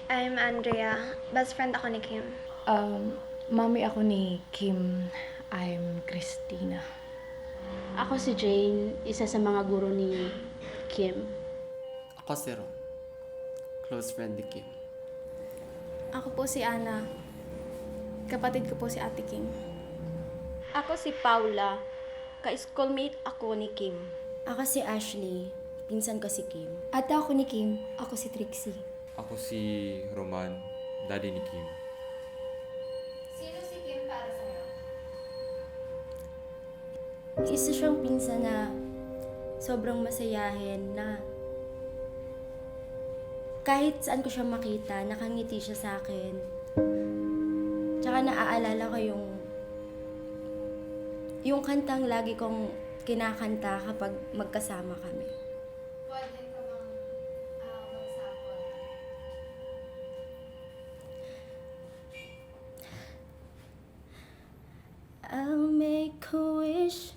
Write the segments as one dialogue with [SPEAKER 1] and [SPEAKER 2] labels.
[SPEAKER 1] I'm Andrea. Best friend ako ni Kim.
[SPEAKER 2] Mami ako ni Kim. I'm Christina.
[SPEAKER 3] Ako si Jane, isa sa mga guro ni Kim.
[SPEAKER 4] Ako si Ron. Close friend ni Kim.
[SPEAKER 5] Ako po si Ana. Kapatid ko po si Ate Kim.
[SPEAKER 6] Ako si Paula. Ka-schoolmate ako ni Kim.
[SPEAKER 7] Ako si Ashley. Pinsan ko si Kim.
[SPEAKER 8] Ate ako ni Kim. Ako si Trixie.
[SPEAKER 9] Ako si Roman, daddy ni Kim.
[SPEAKER 8] Sino si Kim para sa'yo?
[SPEAKER 7] Isa siyang pinsan na sobrang masayahin na kahit saan ko siya makita, nakangiti siya sa akin. Tsaka naaalala ko yung kantang lagi kong kinakanta kapag magkasama kami.
[SPEAKER 8] Pwede ka bang mag-sample?
[SPEAKER 7] I'll make a wish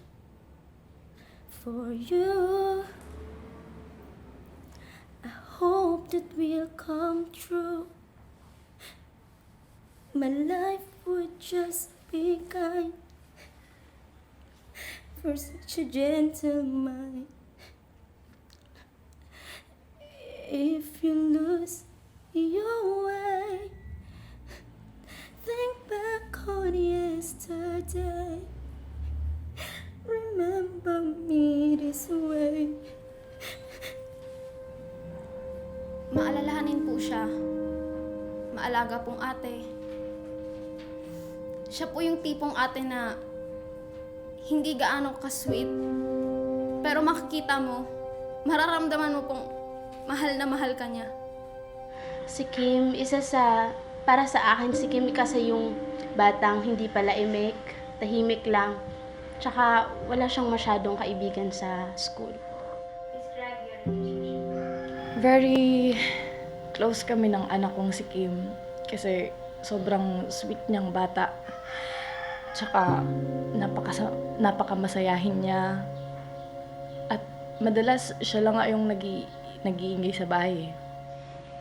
[SPEAKER 7] for you. I hope that will come true. My life would just be kind for such a gentle mind. If you lose your way, think back on yesterday. Remember me this way.
[SPEAKER 5] Maalalahanin po siya. Maalaga pong ate. Siya po yung tipong ate na hindi gaano ka-sweet. Pero makikita mo, mararamdaman mo pong mahal na mahal ka niya.
[SPEAKER 3] Si Kim, para sa akin, si Kim kasi yung batang hindi pala imik, tahimik lang. Tsaka wala siyang masyadong kaibigan sa school.
[SPEAKER 2] Very close kami ng anak kong si Kim kasi sobrang sweet niyang bata. Tsaka napakamasayahin niya. At madalas siya lang nga yung nag-iingay sa bahay.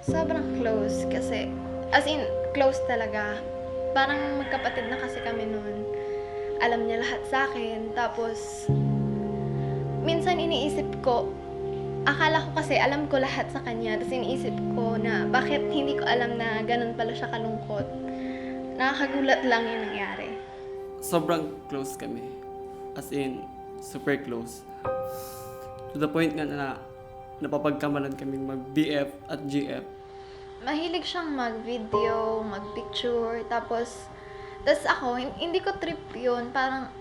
[SPEAKER 1] Sobrang close kasi, as in, close talaga. Parang magkapatid na kasi kami noon. Alam niya lahat sa akin. Tapos, minsan iniisip ko, akala ko kasi alam ko lahat sa kanya. Tapos iniisip ko na bakit hindi ko alam na ganun pala siya kalungkot. Nakakagulat lang yung nangyari.
[SPEAKER 4] Sobrang close kami. As in, super close. To the point nga na napapagkamalan kaming mag-BF at GF.
[SPEAKER 1] Mahilig siyang mag-video, mag-picture, tapos ako, hindi ko trip yun. Parang,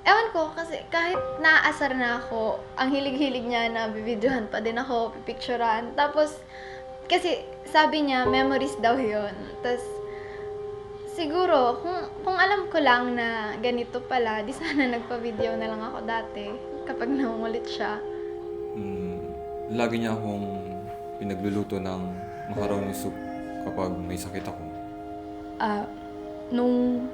[SPEAKER 1] ewan ko, kasi kahit naaasar na ako, ang hilig-hilig niya na bibidyohan pa din ako, pipicturean. Tapos, kasi sabi niya, memories daw yun. Tapos, siguro, kung alam ko lang na ganito pala, di sana nagpa-video na lang ako dati kapag nangungulit siya.
[SPEAKER 9] Lagi niya akong pinagluluto ng macaroni soup kapag may sakit ako.
[SPEAKER 2] Nung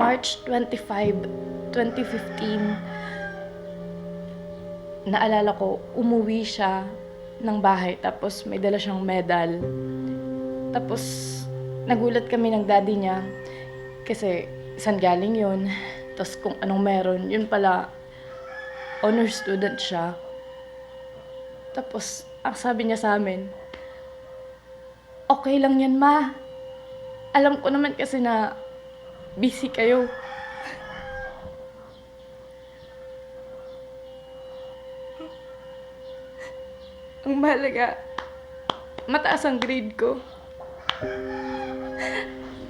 [SPEAKER 2] March 25, 2015, naalala ko, umuwi siya ng bahay tapos may dala siyang medal. Tapos nagulat kami ng daddy niya kasi saan galing yun. Tapos kung anong meron, yun pala honor student siya. Tapos ang sabi niya sa amin, okay lang yan, ma. Alam ko naman kasi na busy kayo. Ang mahalaga, mataas ang grade ko.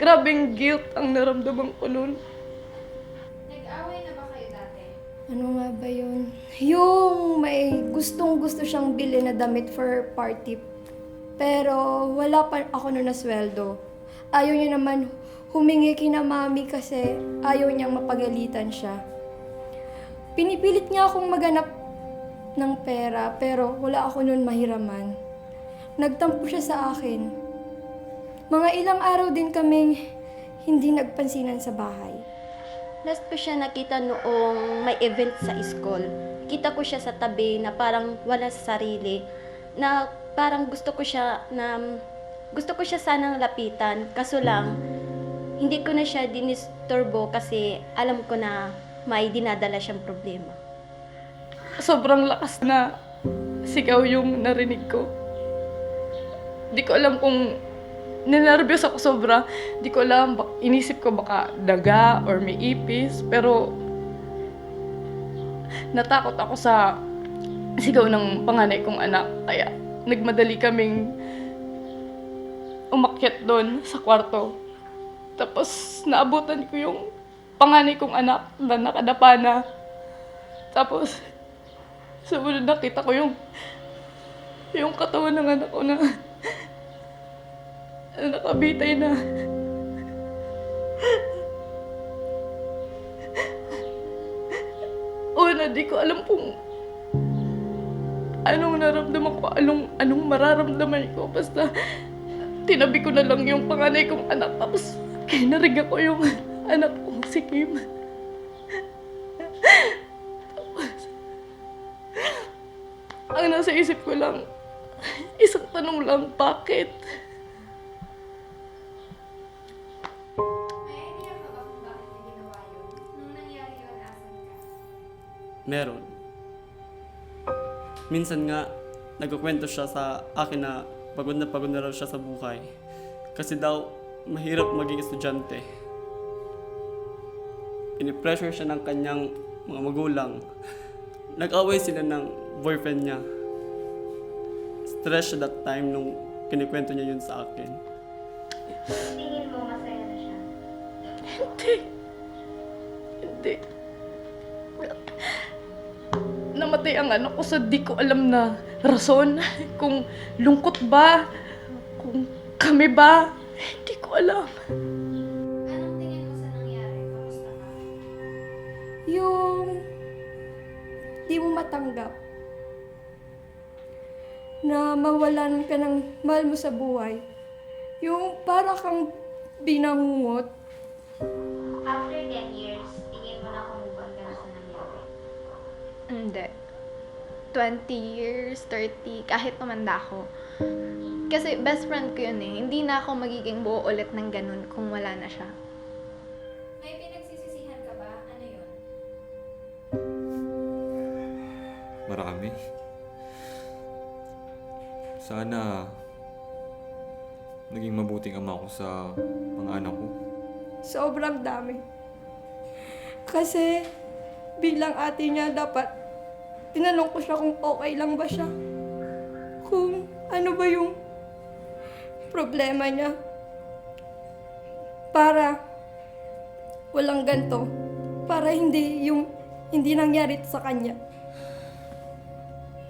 [SPEAKER 2] Grabing guilt ang naramdaman ko nun.
[SPEAKER 8] Nag-away na ba kayo dati?
[SPEAKER 5] Ano nga ba yun? Yung may gustong-gusto siyang bili na damit for party. Pero wala pa ako nun na sweldo. Ayaw niya naman humingi kina mami kasi ayaw niyang mapagalitan siya. Pinipilit niya akong maghanap ng pera pero wala ako nun mahiraman. Nagtampo siya sa akin. Mga ilang araw din kaming hindi nagpansinan sa bahay.
[SPEAKER 6] Last ko siya nakita noong may event sa school. Kita ko siya sa tabi na parang wala sa sarili. Na parang gusto ko siya sanang lapitan. Kaso lang, hindi ko na siya dinisturbo kasi alam ko na may dinadala siyang problema.
[SPEAKER 2] Sobrang lakas na sigaw yung narinig ko. Di ko alam kung ninervyos ako sobra. Di ko alam, inisip ko baka daga or may ipis. Pero natakot ako sa sigaw ng panganay kong anak. Kaya nagmadali kaming umakyat doon sa kwarto. Tapos naabutan ko yung panganay kong anak na nakadapa na. Tapos sumunod nakita ko yung katawan ng anak ko na nakabitay na. Una, di ko alam kung anong naramdaman ko, anong mararamdaman ko. Basta tinabi ko na lang yung panganay kong anak. Tapos kinariga ko yung anak kong si Kim. Tapos ang nasa isip ko lang, isang tanong lang, bakit?
[SPEAKER 8] May idea ka ba kung bakit niya ginawa yun? Nung nangyari yun, asan ka?
[SPEAKER 4] Meron. Minsan nga, nagkukwento siya sa akin na pagod na raw siya sa buhay. Kasi daw, mahirap maging estudyante. Pinipressure siya ng kanyang mga magulang. Nag-away sila ng boyfriend niya. Stress siya that time nung kinikwento niya yun sa akin.
[SPEAKER 8] Tingin mo masaya na siya?
[SPEAKER 2] Hindi. Namatay ang anak ko sa di ko alam na rason. Kung lungkot ba, kung kami ba, hindi ko alam.
[SPEAKER 8] Anong tingin mo sa nangyari? Kamusta ka?
[SPEAKER 5] Yung di mo matanggap na mawalan ka ng mahal mo sa buhay. Yung para kang binangungot.
[SPEAKER 8] After 10 years, tingin mo na kumubag ka na sa nangyari?
[SPEAKER 1] Hindi. 20 years, 30, kahit tumanda ako. Kasi best friend ko yun eh. Hindi na ako magiging buo ulit ng ganun kung wala na siya.
[SPEAKER 8] May pinagsisisihan ka ba? Ano yun?
[SPEAKER 9] Marami. Sana naging mabuting ama ko sa mga anak ko.
[SPEAKER 5] Sobrang dami. Kasi bilang ate niya, dapat tinanong ko siya kung okay lang ba siya. Kung ano ba yung problema niya. Para walang ganto. Para hindi nangyari sa kanya.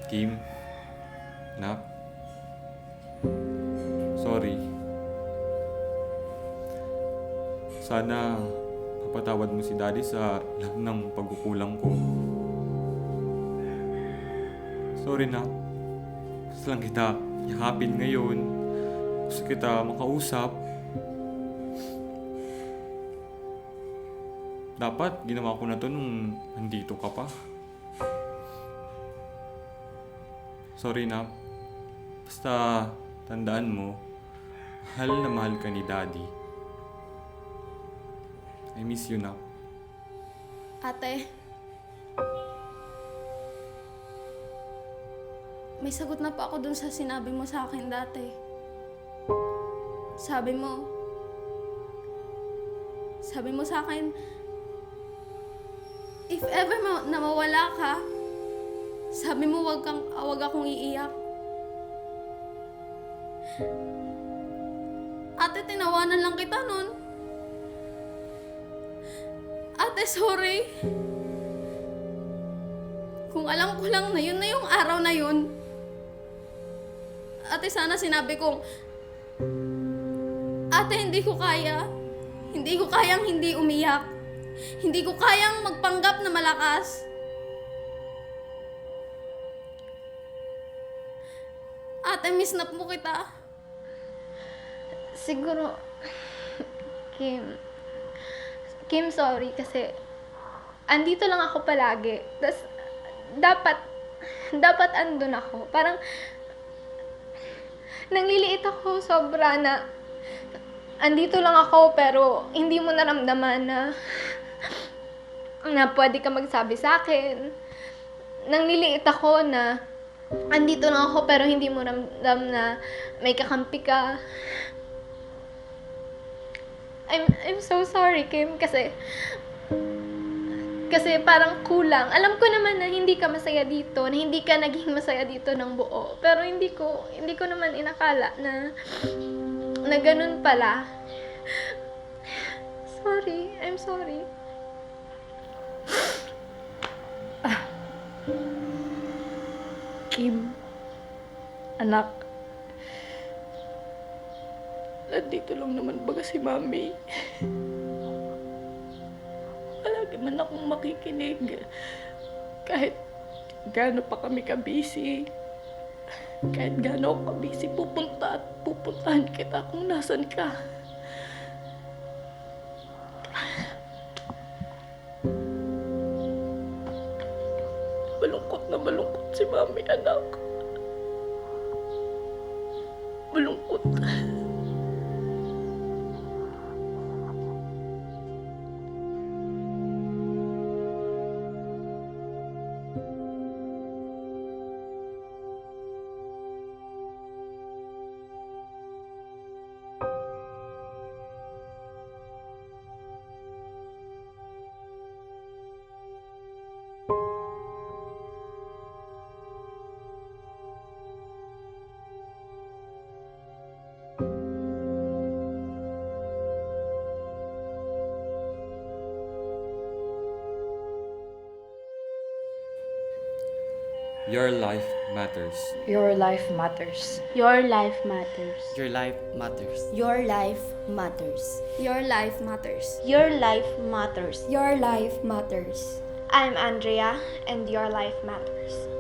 [SPEAKER 9] Kim, Nak, sorry. Sana mapatawad mo si Daddy sa lahat ng pagkukulang ko. Sorry, Nak. Gusto lang kita yakapin ngayon. Gusto kita makausap. Dapat ginawa ko na to nung nandito ka pa. Sorry, Nak. Basta tandaan mo, mahal na mahal ka ni Daddy. I miss you, Nak.
[SPEAKER 3] Ate, may sagot na po ako dun sa sinabi mo sa akin dati. Sabi mo sa akin, if ever na mawala ka, sabi mo wag akong iiyak. Ate, tinawanan lang kita nun. Ate, sorry. Kung alam ko lang na yun na yung araw na yun. Ate, sana sinabi kong, ate, hindi ko kaya. Hindi ko kayang hindi umiyak. Hindi ko kayang magpanggap na malakas. Ate, miss na po kita.
[SPEAKER 1] Siguro, Kim, sorry kasi andito lang ako palagi. Tas dapat andun ako. Parang nangliliit ako sobra na andito lang ako pero hindi mo naramdaman na pwede ka magsabi sa akin. Nangliliit ako na andito lang ako pero hindi mo ramdam na may kakampi ka. I'm so sorry, Kim, kasi parang kulang. Alam ko naman na hindi ka masaya dito, na hindi ka naging masaya dito ng buo. Pero hindi ko naman inakala na ganun pala. Sorry, I'm sorry.
[SPEAKER 2] Kim, anak, nandito lang naman baga si Mami. Palagi man akong makikinig. Kahit gaano pa kami ka-busy. Kahit gaano ako ka-busy, pupunta at pupuntahan kita kung nasan ka. Malungkot na malungkot si Mami, anak. Malungkot.
[SPEAKER 9] Your life matters.
[SPEAKER 2] Your life matters.
[SPEAKER 3] Your life matters.
[SPEAKER 4] Your life matters.
[SPEAKER 7] Your life matters.
[SPEAKER 5] Your life matters.
[SPEAKER 6] Your life matters.
[SPEAKER 5] Your life matters.
[SPEAKER 1] I'm Andrea, and your life matters.